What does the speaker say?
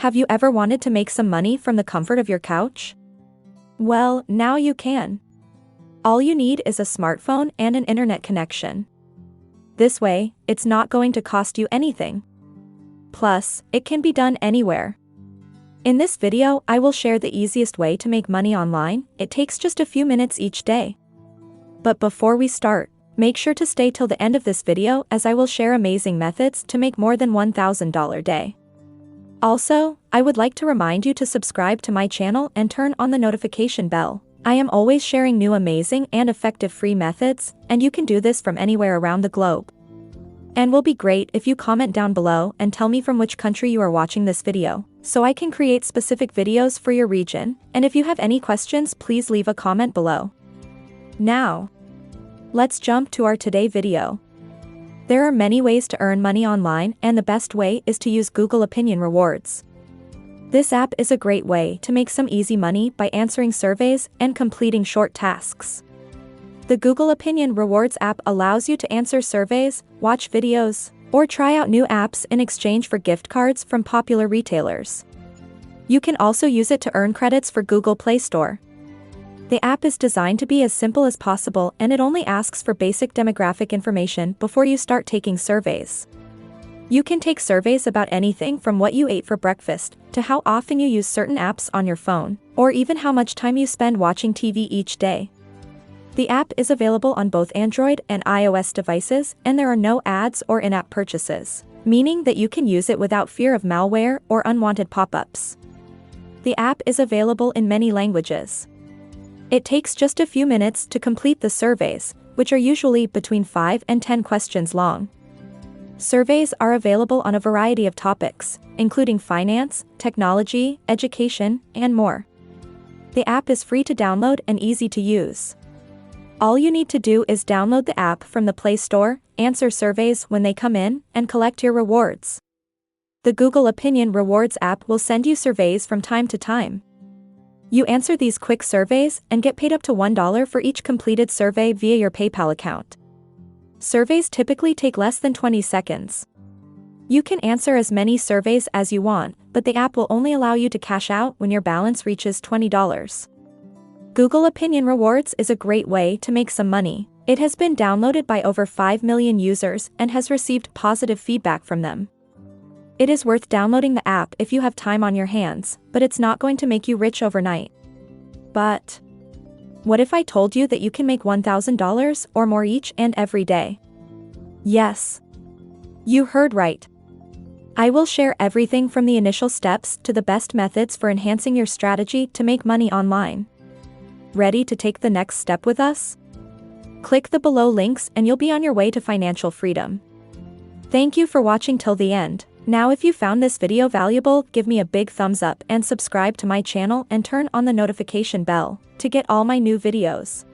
Have you ever wanted to make some money from the comfort of your couch? Well, now you can. All you need is a smartphone and an internet connection. This way, it's not going to cost you anything. Plus, it can be done anywhere. In this video, I will share the easiest way to make money online. It takes just a few minutes each day. But before we start, make sure to stay till the end of this video as I will share amazing methods to make more than $1,000 a day. Also, I would like to remind you to subscribe to my channel and turn on the notification bell. I am always sharing new amazing and effective free methods, and you can do this from anywhere around the globe. And will be great if you comment down below and tell me from which country you are watching this video, so I can create specific videos for your region, and if you have any questions please leave a comment below. Now, let's jump to our today video. There are many ways to earn money online, and the best way is to use Google Opinion Rewards. This app is a great way to make some easy money by answering surveys and completing short tasks. The Google Opinion Rewards app allows you to answer surveys, watch videos, or try out new apps in exchange for gift cards from popular retailers. You can also use it to earn credits for Google Play Store. The app is designed to be as simple as possible, and it only asks for basic demographic information before you start taking surveys. You can take surveys about anything from what you ate for breakfast, to how often you use certain apps on your phone, or even how much time you spend watching TV each day. The app is available on both Android and iOS devices, and there are no ads or in-app purchases, meaning that you can use it without fear of malware or unwanted pop-ups. The app is available in many languages. It takes just a few minutes to complete the surveys, which are usually between 5 and 10 questions long. Surveys are available on a variety of topics, including finance, technology, education, and more. The app is free to download and easy to use. All you need to do is download the app from the Play Store, answer surveys when they come in, and collect your rewards. The Google Opinion Rewards app will send you surveys from time to time. You answer these quick surveys and get paid up to $1 for each completed survey via your PayPal account. Surveys typically take less than 20 seconds. You can answer as many surveys as you want, but the app will only allow you to cash out when your balance reaches $20. Google Opinion Rewards is a great way to make some money. It has been downloaded by over 5 million users and has received positive feedback from them. It is worth downloading the app if you have time on your hands, but it's not going to make you rich overnight. But what if I told you that you can make $1,000 or more each and every day? Yes, you heard right. I will share everything from the initial steps to the best methods for enhancing your strategy to make money online. Ready to take the next step with us? Click the below links and you'll be on your way to financial freedom. Thank you for watching till the end. Now if you found this video valuable, give me a big thumbs up and subscribe to my channel and turn on the notification bell to get all my new videos.